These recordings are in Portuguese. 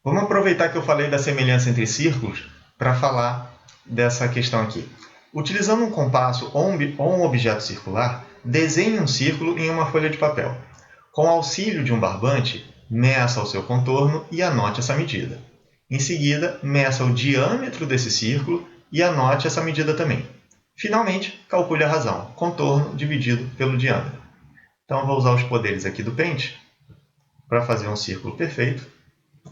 Vamos aproveitar que eu falei da semelhança entre círculos para falar dessa questão aqui. Utilizando um compasso ou um objeto circular, desenhe um círculo em uma folha de papel. Com auxílio de um barbante, meça o seu contorno e anote essa medida. Em seguida, meça o diâmetro desse círculo e anote essa medida também. Finalmente, calcule a razão, contorno dividido pelo diâmetro. Então, eu vou usar os poderes aqui do pente para fazer um círculo perfeito.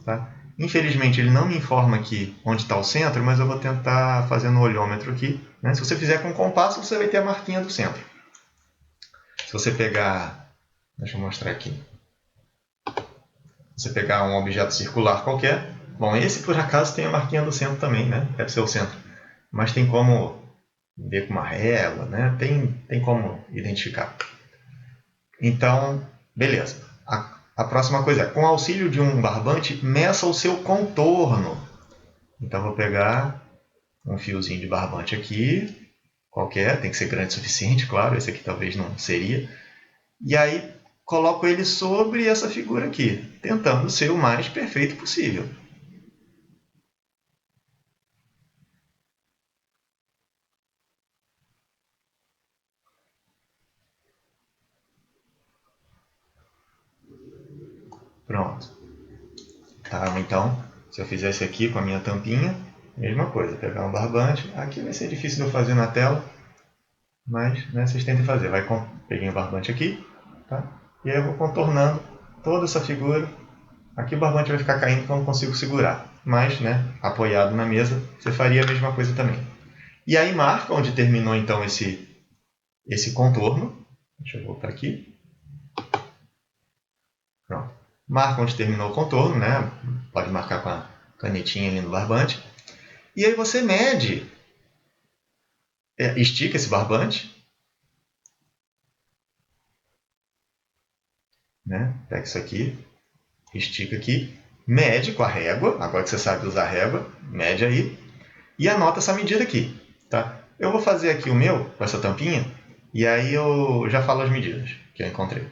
Tá? Infelizmente, ele não me informa aqui onde está o centro, mas eu vou tentar fazer no olhômetro aqui. Né? Se você fizer com compasso, você vai ter a marquinha do centro. Se você pegar... Deixa eu mostrar aqui. Se você pegar um objeto circular qualquer... Bom, esse por acaso tem a marquinha do centro também, né? Deve ser o centro. Mas tem como ver com uma régua, né? Tem como identificar. Então, beleza. A próxima coisa é, com auxílio de um barbante, meça o seu contorno. Então, vou pegar um fiozinho de barbante aqui, qualquer, tem que ser grande o suficiente, claro, esse aqui talvez não seria. E aí, coloco ele sobre essa figura aqui, tentando ser o mais perfeito possível. Pronto. Tá, então, se eu fizer esse aqui com a minha tampinha, mesma coisa, pegar um barbante. Aqui vai ser difícil de eu fazer na tela, mas né, vocês tentem fazer. Peguei um barbante aqui, tá? E aí eu vou contornando toda essa figura. Aqui o barbante vai ficar caindo porque eu não consigo segurar. Mas, né, apoiado na mesa, você faria a mesma coisa também. E aí marca onde terminou então esse contorno. Deixa eu voltar aqui. Pronto. Marca onde terminou o contorno, né? Pode marcar com a canetinha ali no barbante. E aí você mede, estica esse barbante, né? Pega isso aqui, estica aqui, mede com a régua, agora que você sabe usar a régua, mede aí, e anota essa medida aqui. Tá? Eu vou fazer aqui o meu, com essa tampinha, e aí eu já falo as medidas que eu encontrei.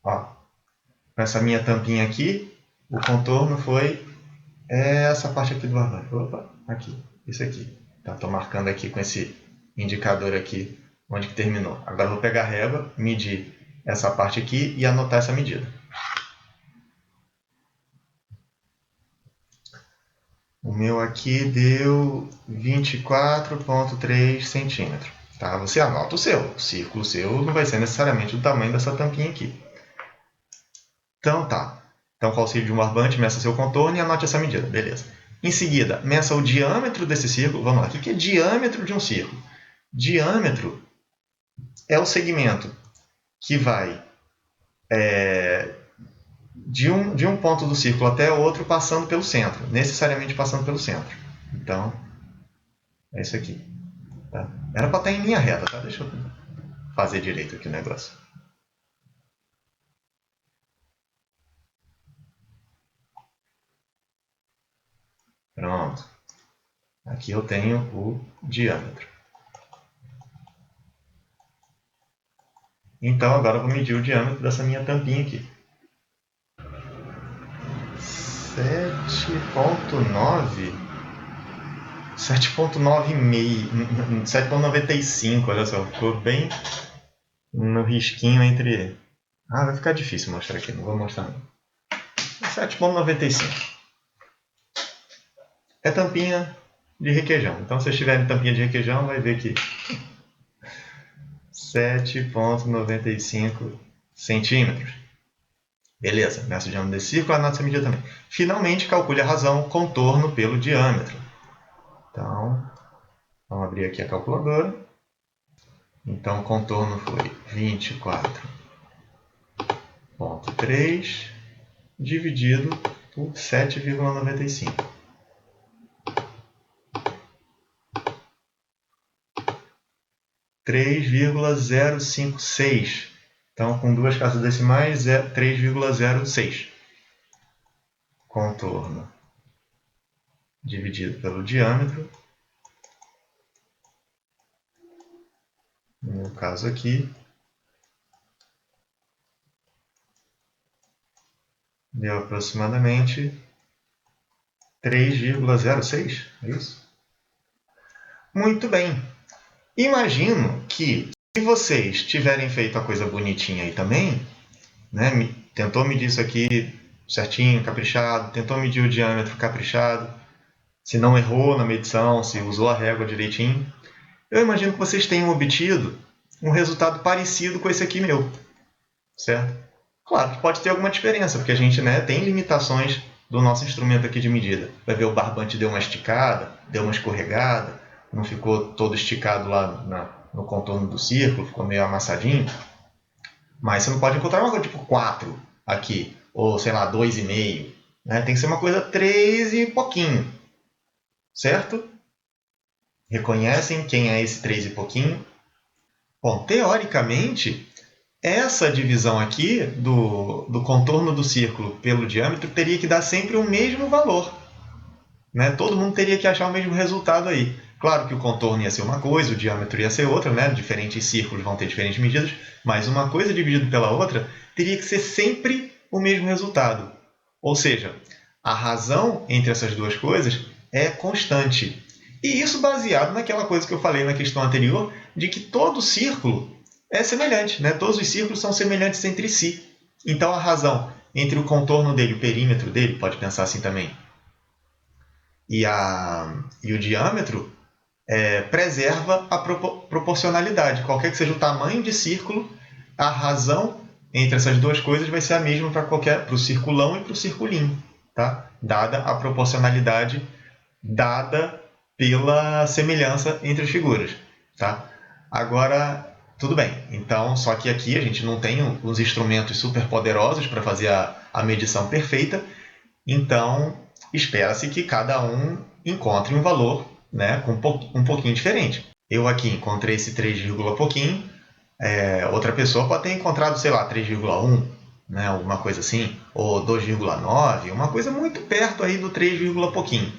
Ó, com essa minha tampinha aqui, o contorno foi essa parte aqui do barbante. Opa, aqui, isso aqui. Tá, estou marcando aqui com esse indicador aqui onde que terminou. Agora eu vou pegar a régua, medir essa parte aqui e anotar essa medida. O meu aqui deu 24,3 centímetros. Tá? Você anota o seu. O círculo seu não vai ser necessariamente do tamanho dessa tampinha aqui. Então tá. Então, com o auxílio de um barbante, meça seu contorno e anote essa medida. Beleza. Em seguida, meça o diâmetro desse círculo. Vamos lá. O que é diâmetro de um círculo? Diâmetro é o segmento que vai de um ponto do círculo até outro passando pelo centro. Necessariamente passando pelo centro. Então, é isso aqui. Tá? Era para estar em linha reta, tá? Deixa eu fazer direito aqui o negócio. Pronto. Aqui eu tenho o diâmetro. Então agora eu vou medir o diâmetro dessa minha tampinha aqui. 7,9? 7,95, olha só, ficou bem no risquinho entre... Ah, vai ficar difícil mostrar aqui, não vou mostrar não. 7,95. É tampinha de requeijão, então se vocês tiverem tampinha de requeijão, vai ver que 7,95 centímetros. Beleza, meço o diâmetro desse círculo, anota essa medida também. Finalmente, calcule a razão, contorno pelo diâmetro. Então, vamos abrir aqui a calculadora. Então, o contorno foi 24,3 dividido por 7,95. 3,056. Então, com duas casas decimais, é 3,06. Contorno dividido pelo diâmetro. No caso aqui, Deu aproximadamente 3,06, é isso? Muito bem. Imagino que, se vocês tiverem feito a coisa bonitinha aí também, né, tentou medir isso aqui certinho, caprichado, tentou medir o diâmetro caprichado, se não errou na medição, se usou a régua direitinho, eu imagino que vocês tenham obtido um resultado parecido com esse aqui meu, certo? Claro que pode ter alguma diferença, porque a gente, né, tem limitações do nosso instrumento aqui de medida. Vai ver o barbante deu uma esticada, deu uma escorregada, não ficou todo esticado lá no contorno do círculo, ficou meio amassadinho. Mas você não pode encontrar uma coisa tipo 4 aqui, ou sei lá, 2,5. Né? Tem que ser uma coisa 3 e pouquinho, certo? Reconhecem quem é esse 3 e pouquinho? Bom, teoricamente, essa divisão aqui do contorno do círculo pelo diâmetro teria que dar sempre o mesmo valor. Né? Todo mundo teria que achar o mesmo resultado aí. Claro que o contorno ia ser uma coisa, o diâmetro ia ser outra, né? Diferentes círculos vão ter diferentes medidas, mas uma coisa dividida pela outra teria que ser sempre o mesmo resultado. Ou seja, a razão entre essas duas coisas é constante. E isso baseado naquela coisa que eu falei na questão anterior, de que todo círculo é semelhante, né? Todos os círculos são semelhantes entre si. Então a razão entre o contorno dele e o perímetro dele, pode pensar assim também, e o diâmetro preserva a proporcionalidade. Qualquer que seja o tamanho de círculo, a razão entre essas duas coisas vai ser a mesma para o circulão e para o circulinho, tá? Dada a proporcionalidade dada pela semelhança entre as figuras. Tá? Agora, tudo bem. Então, só que aqui a gente não tem os instrumentos super poderosos para fazer a medição perfeita, então espera-se que cada um encontre um valor, né, um pouquinho diferente. Eu aqui encontrei esse 3, pouquinho, outra pessoa pode ter encontrado, sei lá, 3,1, né, alguma coisa assim, ou 2,9, uma coisa muito perto aí do 3, pouquinho.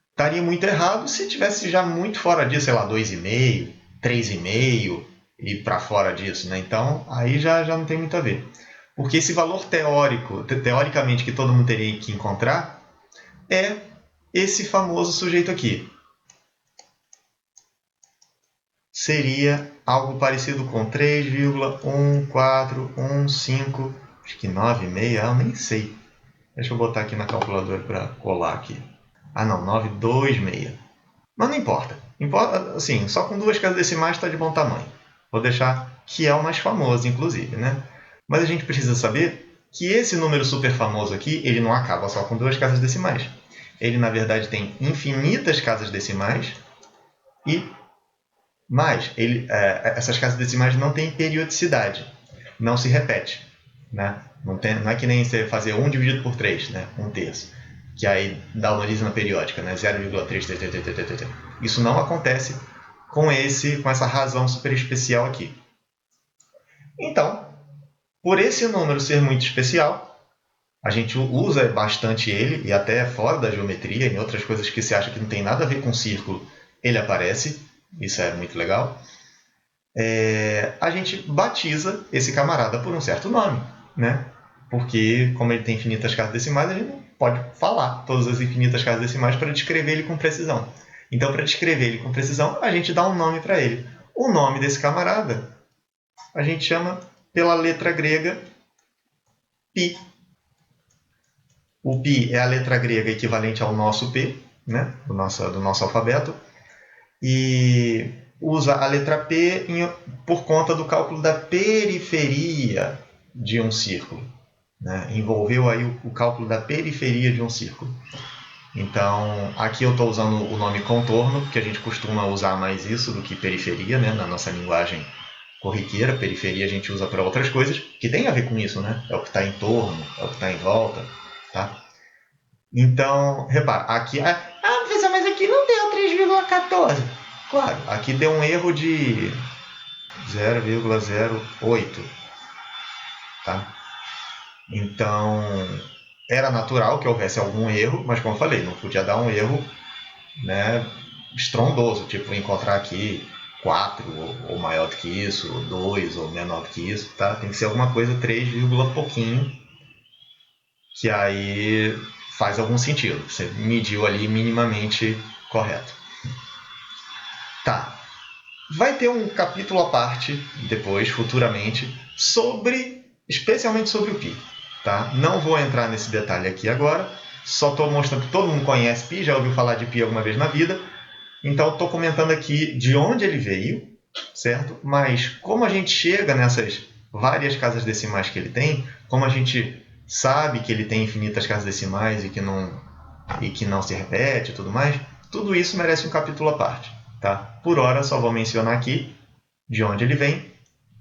Estaria muito errado se tivesse já muito fora disso, sei lá, 2,5, 3,5 e para fora disso. Né? Então, aí já não tem muito a ver. Porque esse valor teórico, teoricamente, que todo mundo teria que encontrar, é esse famoso sujeito aqui. Seria algo parecido com 3,1415, acho que 9,6, eu nem sei. Deixa eu botar aqui na calculadora para colar aqui. Ah não, 926. Mas não importa. Assim, só com duas casas decimais está de bom tamanho. Vou deixar que é o mais famoso, inclusive. Né? Mas a gente precisa saber que esse número super famoso aqui, ele não acaba só com duas casas decimais. Ele, na verdade, tem infinitas casas decimais e mais. Essas casas decimais não têm periodicidade. Não se repete. Né? Não é que nem você fazer 1 dividido por 3, né? 1/3. Que aí dá uma origem na periódica, né? 0,3. Isso não acontece com essa razão super especial aqui. Então, por esse número ser muito especial, a gente usa bastante ele, e até fora da geometria, em outras coisas que você acha que não tem nada a ver com círculo, ele aparece. Isso é muito legal. A gente batiza esse camarada por um certo nome, né? Porque, como ele tem infinitas casas decimais, a gente não pode falar todas as infinitas casas decimais para descrever ele com precisão. Então, para descrever ele com precisão, a gente dá um nome para ele. O nome desse camarada a gente chama pela letra grega π. O π é a letra grega equivalente ao nosso P, né? do nosso alfabeto, e usa a letra P por conta do cálculo da periferia de um círculo. Né? Envolveu aí o cálculo da periferia de um círculo. Então, aqui eu estou usando o nome contorno, porque a gente costuma usar mais isso do que periferia, né? Na nossa linguagem corriqueira. Periferia a gente usa para outras coisas que tem a ver com isso, né? É o que está em torno, é o que está em volta. Tá? Então, repara, aqui... professor, mas aqui não deu 3,14. Claro, aqui deu um erro de 0,08. Tá? Então, era natural que houvesse algum erro, mas como eu falei, não podia dar um erro, né, estrondoso, tipo encontrar aqui 4 ou maior do que isso, ou 2 ou menor do que isso. Tá? Tem que ser alguma coisa 3, pouquinho que aí faz algum sentido. Você mediu ali minimamente correto. Tá. Vai ter um capítulo à parte, depois, futuramente, especialmente sobre o π. Tá? Não vou entrar nesse detalhe aqui agora, só estou mostrando que todo mundo conhece π, já ouviu falar de π alguma vez na vida, então estou comentando aqui de onde ele veio, certo? Mas como a gente chega nessas várias casas decimais que ele tem, como a gente sabe que ele tem infinitas casas decimais e que não se repete e tudo mais, tudo isso merece um capítulo à parte. Tá? Por hora, só vou mencionar aqui de onde ele vem,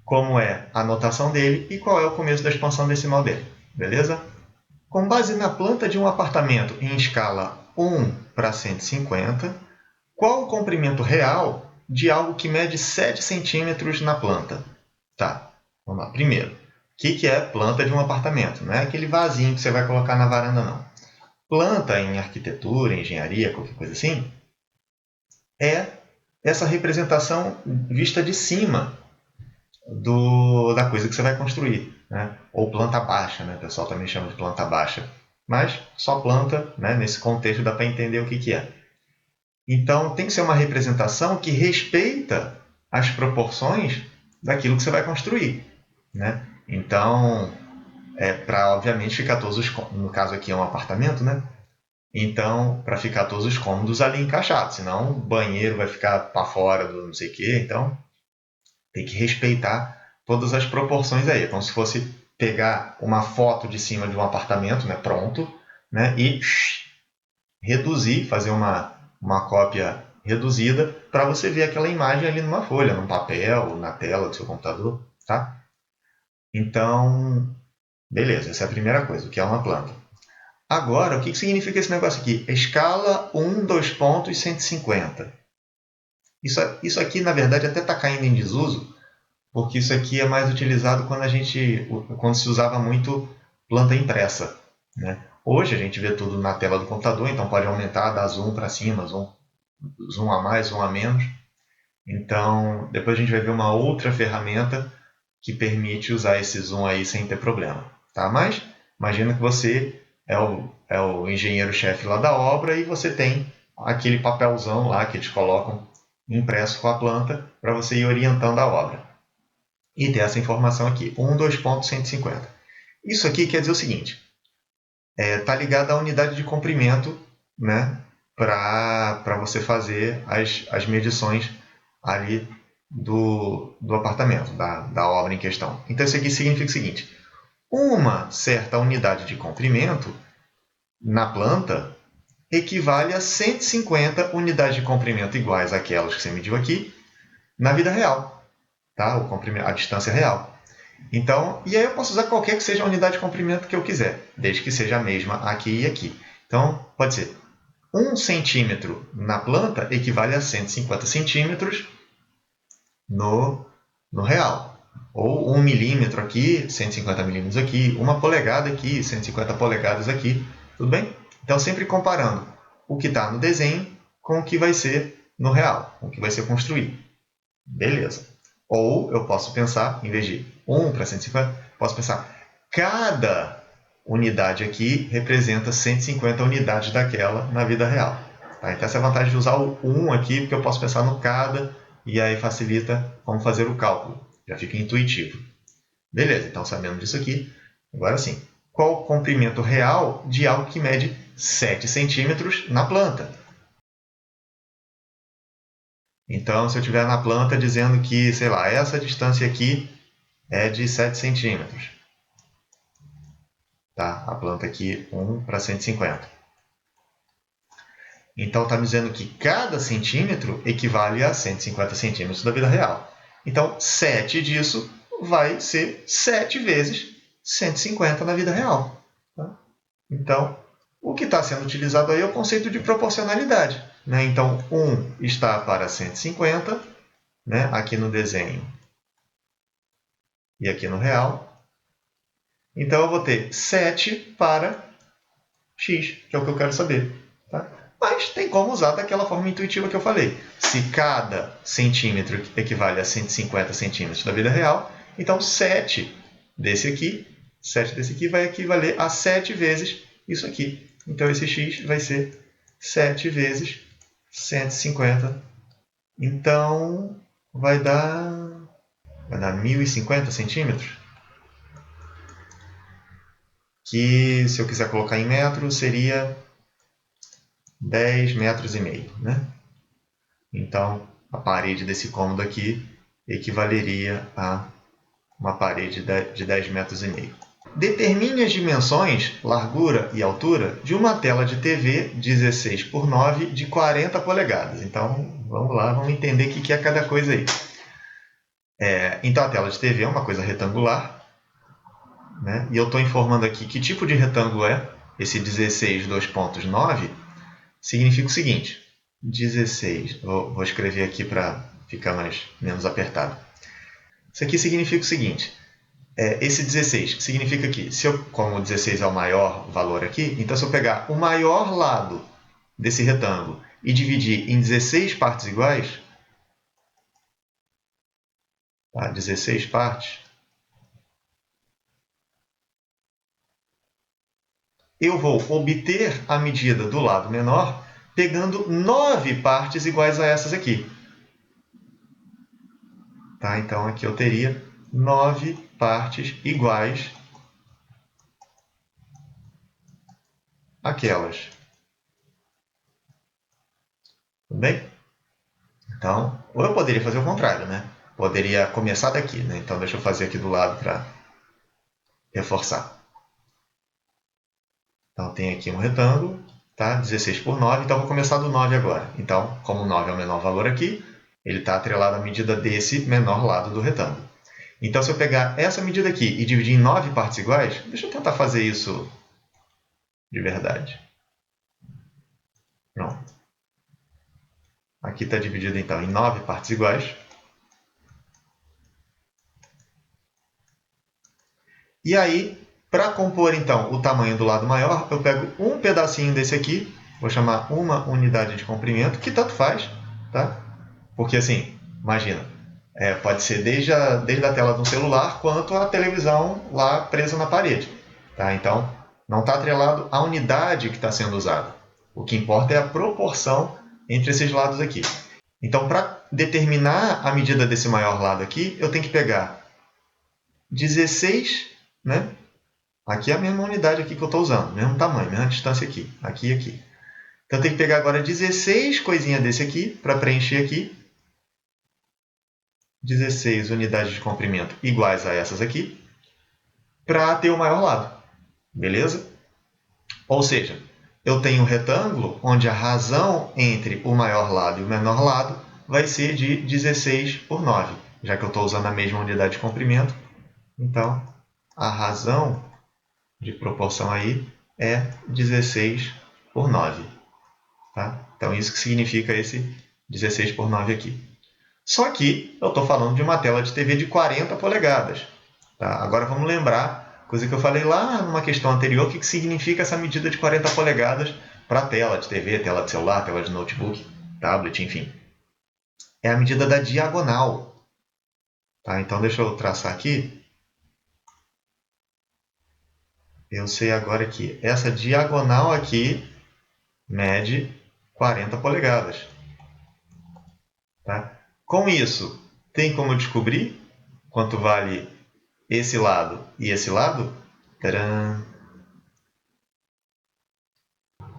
como é a notação dele e qual é o começo da expansão decimal dele. Beleza? Com base na planta de um apartamento em escala 1/150, qual o comprimento real de algo que mede 7 centímetros na planta? Tá, vamos lá. Primeiro, o que é planta de um apartamento? Não é aquele vasinho que você vai colocar na varanda, não. Planta em arquitetura, engenharia, qualquer coisa assim, é essa representação vista de cima da coisa que você vai construir. Né? Ou planta baixa, né? O pessoal também chama de planta baixa. Mas só planta, né? Nesse contexto dá para entender o que é. Então, tem que ser uma representação que respeita as proporções daquilo que você vai construir. Né? Então, para, obviamente, ficar todos os... No caso aqui é um apartamento, né? Então, para ficar todos os cômodos ali encaixados. Senão, o banheiro vai ficar para fora do não sei o quê. Então, tem que respeitar todas as proporções aí. É como se fosse pegar uma foto de cima de um apartamento, né? Pronto, né? E reduzir, fazer uma cópia reduzida para você ver aquela imagem ali numa folha, num papel, na tela do seu computador, tá? Então, beleza, essa é a primeira coisa, o que é uma planta. Agora, o que significa esse negócio aqui? Escala 1, 2 pontos, 150. Isso aqui, na verdade, até está caindo em desuso, porque isso aqui é mais utilizado quando se usava muito planta impressa. Né? Hoje a gente vê tudo na tela do computador, então pode aumentar, dar zoom para cima, zoom a mais, zoom a menos. Então, depois a gente vai ver uma outra ferramenta que permite usar esse zoom aí sem ter problema. Tá? Mas imagina que você é o engenheiro-chefe lá da obra e você tem aquele papelzão lá que eles colocam impresso com a planta para você ir orientando a obra. E ter essa informação aqui, 1, 2 pontos, 150. Isso aqui quer dizer o seguinte, está ligado à unidade de comprimento, né, para você fazer as medições ali do apartamento, da obra em questão. Então, isso aqui significa o seguinte, uma certa unidade de comprimento na planta equivale a 150 unidades de comprimento iguais àquelas que você mediu aqui na vida real, tá? A distância real. Então, e aí eu posso usar qualquer que seja a unidade de comprimento que eu quiser, desde que seja a mesma aqui e aqui. Então, pode ser 1 centímetro na planta equivale a 150 centímetros no real. Ou 1 milímetro aqui, 150 milímetros aqui, 1 polegada aqui, 150 polegadas aqui. Tudo bem? Então, sempre comparando o que está no desenho com o que vai ser no real, com o que vai ser construído. Beleza. Ou eu posso pensar, em vez de 1 para 150, posso pensar cada unidade aqui representa 150 unidades daquela na vida real. Tá? Então, essa é a vantagem de usar o 1 aqui, porque eu posso pensar no cada e aí facilita como fazer o cálculo. Já fica intuitivo. Beleza, então sabendo disso aqui, agora sim. Qual o comprimento real de algo que mede 7 centímetros na planta? Então, se eu estiver na planta dizendo que, sei lá, essa distância aqui é de 7 centímetros. Tá? A planta aqui, 1 para 150. Então, está me dizendo que cada centímetro equivale a 150 centímetros da vida real. Então, 7 disso vai ser 7 vezes 150 na vida real. Tá? Então, o que está sendo utilizado aí é o conceito de proporcionalidade. Né? Então, 1 está para 150, né? Aqui no desenho e aqui no real. Então, eu vou ter 7 para x, que é o que eu quero saber. Tá? Mas tem como usar daquela forma intuitiva que eu falei. Se cada centímetro equivale a 150 centímetros da vida real, então 7 desse aqui 7 desse aqui vai equivaler a 7 vezes isso aqui. Então, esse x vai ser 7 vezes 150. Então, vai dar 1.050 centímetros. Que, se eu quiser colocar em metros, seria 10 metros e meio, né? Então, a parede desse cômodo aqui equivaleria a uma parede de 10 metros e meio. Determine as dimensões, largura e altura de uma tela de TV 16 por 9 de 40 polegadas. Então, vamos lá, vamos entender o que é cada coisa aí. Então, a tela de TV é uma coisa retangular, né? E eu estou informando aqui que tipo de retângulo é. Esse 16, 2.9 significa o seguinte. 16, vou escrever aqui para ficar menos apertado. Isso aqui significa o seguinte. Esse 16 significa que, como o 16 é o maior valor aqui, então se eu pegar o maior lado desse retângulo e dividir em 16 partes iguais, tá? 16 partes, eu vou obter a medida do lado menor pegando 9 partes iguais a essas aqui. Tá? Então, aqui eu teria 9 partes iguais àquelas. Tudo bem? Então, ou eu poderia fazer o contrário, né? Poderia começar daqui, né? Então, deixa eu fazer aqui do lado para reforçar. Então, tem aqui um retângulo, tá? 16 por 9, então vou começar do 9 agora. Então, como 9 é o menor valor aqui, ele está atrelado à medida desse menor lado do retângulo. Então, se eu pegar essa medida aqui e dividir em 9 partes iguais, deixa eu tentar fazer isso de verdade. Pronto. Aqui está dividido, então, em 9 partes iguais. E aí, para compor, então, o tamanho do lado maior, eu pego um pedacinho desse aqui, vou chamar uma unidade de comprimento, que tanto faz, tá? Porque, assim, imagina, pode ser desde a tela do celular, quanto a televisão lá presa na parede. Tá? Então, não está atrelado à unidade que está sendo usada. O que importa é a proporção entre esses lados aqui. Então, para determinar a medida desse maior lado aqui, eu tenho que pegar 16, né? Aqui é a mesma unidade aqui que eu estou usando, mesmo tamanho, mesma distância aqui, aqui e aqui. Então, eu tenho que pegar agora 16 coisinhas desse aqui, para preencher aqui. 16 unidades de comprimento iguais a essas aqui, para ter o maior lado. Beleza? Ou seja, eu tenho um retângulo onde a razão entre o maior lado e o menor lado vai ser de 16 por 9, já que eu estou usando a mesma unidade de comprimento. Então, a razão de proporção aí é 16 por 9. Tá? Então, isso que significa esse 16 por 9 aqui. Só que eu estou falando de uma tela de TV de 40 polegadas. Tá? Agora vamos lembrar, coisa que eu falei lá numa questão anterior, o que significa essa medida de 40 polegadas para tela de TV, tela de celular, tela de notebook, tablet, enfim. É a medida da diagonal. Tá? Então deixa eu traçar aqui. Eu sei agora que essa diagonal aqui mede 40 polegadas. Tá? Com isso, tem como eu descobrir quanto vale esse lado e esse lado? Tcharam!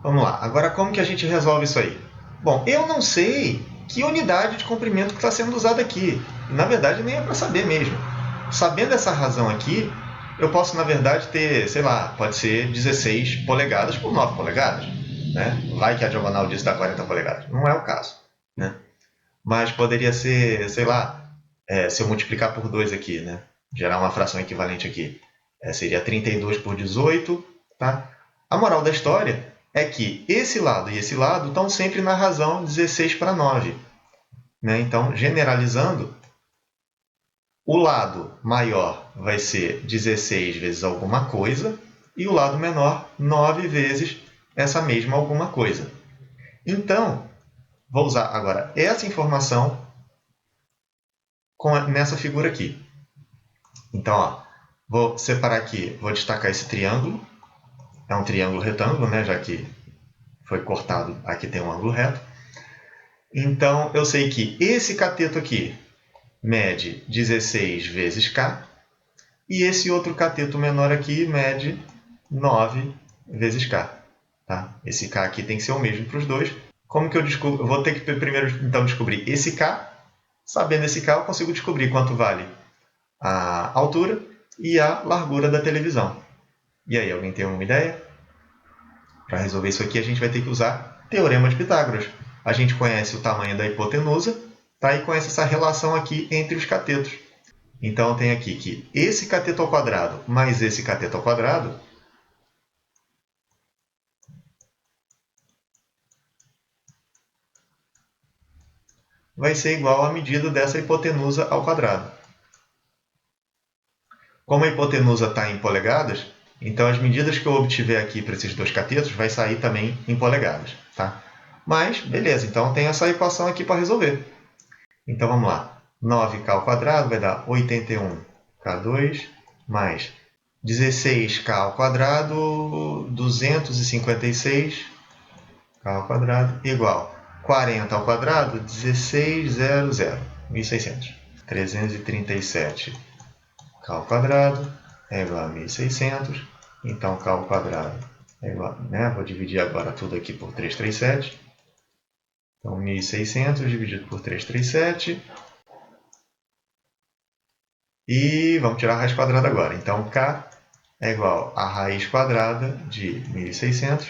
Vamos lá. Agora, como que a gente resolve isso aí? Bom, eu não sei que unidade de comprimento que está sendo usada aqui. Na verdade, nem é para saber mesmo. Sabendo essa razão aqui, eu posso, na verdade, ter, sei lá, pode ser 16 polegadas por 9 polegadas. Né? Vai que a diagonal disso dá 40 polegadas. Não é o caso. Né? Mas poderia ser, sei lá, se eu multiplicar por 2 aqui, né? Gerar uma fração equivalente aqui, seria 32 por 18. Tá? A moral da história é que esse lado e esse lado estão sempre na razão 16 para 9. Né? Então, generalizando, o lado maior vai ser 16 vezes alguma coisa e o lado menor 9 vezes essa mesma alguma coisa. Então, vou usar agora essa informação nessa figura aqui. Então, ó, Vou separar aqui, vou destacar esse triângulo. É um triângulo retângulo, né? Já que foi cortado, aqui tem um ângulo reto. Então, eu sei que esse cateto aqui mede 16 vezes K. E esse outro cateto menor aqui mede 9 vezes K. Tá? Esse K aqui tem que ser o mesmo para os dois. Como que eu descubro? Eu vou ter que primeiro então descobrir esse K. Sabendo esse K, eu consigo descobrir quanto vale a altura e a largura da televisão. E aí, alguém tem uma ideia? Para resolver isso aqui, a gente vai ter que usar Teorema de Pitágoras. A gente conhece o tamanho da hipotenusa, tá? E conhece essa relação aqui entre os catetos. Então, eu tenho aqui que esse cateto ao quadrado mais esse cateto ao quadrado vai ser igual à medida dessa hipotenusa ao quadrado. Como a hipotenusa está em polegadas, então as medidas que eu obtiver aqui para esses dois catetos vai sair também em polegadas. Tá? Mas, beleza, então tem essa equação aqui para resolver. Então vamos lá. 9k ao quadrado vai dar 81k2 mais 16k ao quadrado, 256k ao quadrado, igual 40 ao quadrado, 1600, 1600. 337k ao quadrado é igual a 1600. Então, k ao quadrado é igual, né? Vou dividir agora tudo aqui por 337. Então, 1600 dividido por 337. E vamos tirar a raiz quadrada agora. Então, k é igual a raiz quadrada de 1600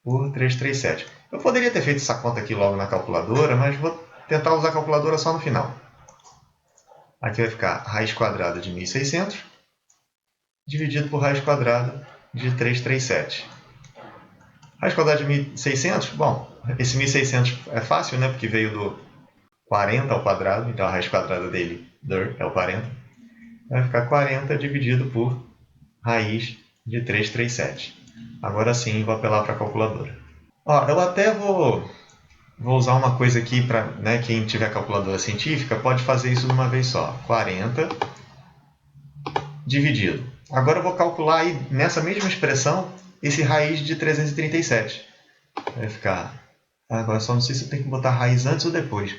por 337. Eu poderia ter feito essa conta aqui logo na calculadora, mas vou tentar usar a calculadora só no final. Aqui vai ficar raiz quadrada de 1600 dividido por raiz quadrada de 337. Raiz quadrada de 1600, bom, esse 1600 é fácil, né? Porque veio do 40 ao quadrado, então a raiz quadrada dele é o 40. Vai ficar 40 dividido por raiz de 337. Agora sim, vou apelar para a calculadora. Ó, eu até vou usar uma coisa aqui para, né, quem tiver calculadora científica pode fazer isso de uma vez só. 40 dividido. Agora eu vou calcular aí, nessa mesma expressão, esse raiz de 337. Vai ficar... Agora só não sei se eu tenho que botar raiz antes ou depois.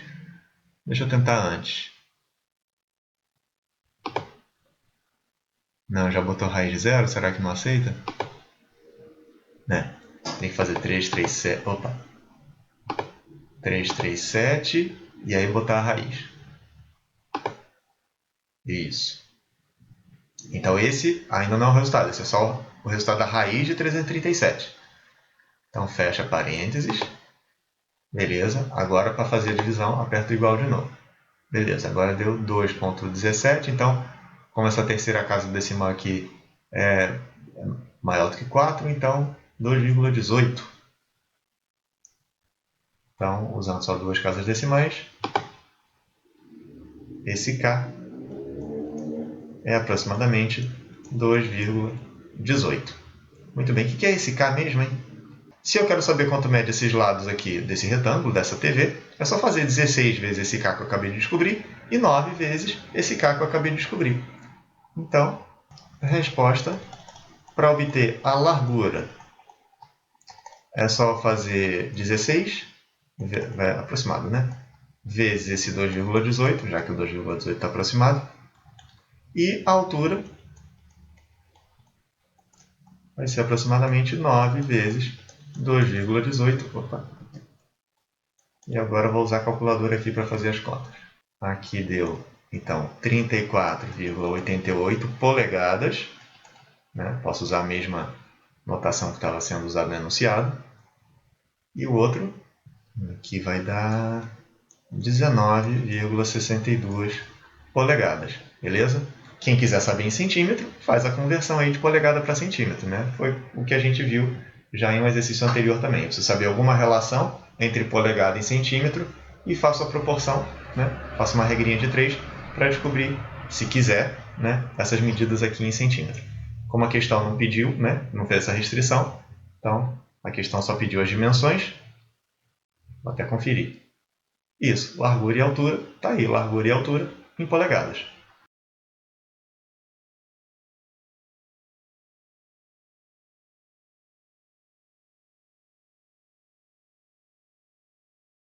Deixa eu tentar antes. Não, já botou raiz de zero? Será que não aceita? Né? Tem que fazer 337. Opa! 337 e aí botar a raiz. Isso. Então esse ainda não é o resultado, esse é só o resultado da raiz de 337. Então fecha parênteses. Beleza. Agora para fazer a divisão, aperto igual de novo. Beleza, agora deu 2,17. Então, como essa terceira casa decimal aqui é maior do que 4, então 2,18. Então, usando só duas casas decimais, esse K é aproximadamente 2,18. Muito bem, o que é esse K mesmo, hein? Se eu quero saber quanto mede esses lados aqui desse retângulo, dessa TV, é só fazer 16 vezes esse K que eu acabei de descobrir e 9 vezes esse K que eu acabei de descobrir. Então, a resposta para obter a largura é só fazer 16, aproximado, né? Vezes esse 2,18, já que o 2,18 está aproximado. E a altura vai ser aproximadamente 9 vezes 2,18. Opa! E agora eu vou usar a calculadora aqui para fazer as contas. Aqui deu, então, 34,88 polegadas. Né? Posso usar a mesma notação que estava sendo usada no enunciado. E o outro, aqui vai dar 19,62 polegadas. Beleza? Quem quiser saber em centímetro, faz a conversão aí de polegada para centímetro. Né? Foi o que a gente viu já em um exercício anterior também. Eu preciso saber alguma relação entre polegada e centímetro e faço a proporção, né? Faço uma regrinha de 3 para descobrir, se quiser, né, essas medidas aqui em centímetro. Como a questão não pediu, né, não fez essa restrição, então a questão só pediu as dimensões. Vou até conferir. Isso, largura e altura, está aí, largura e altura em polegadas.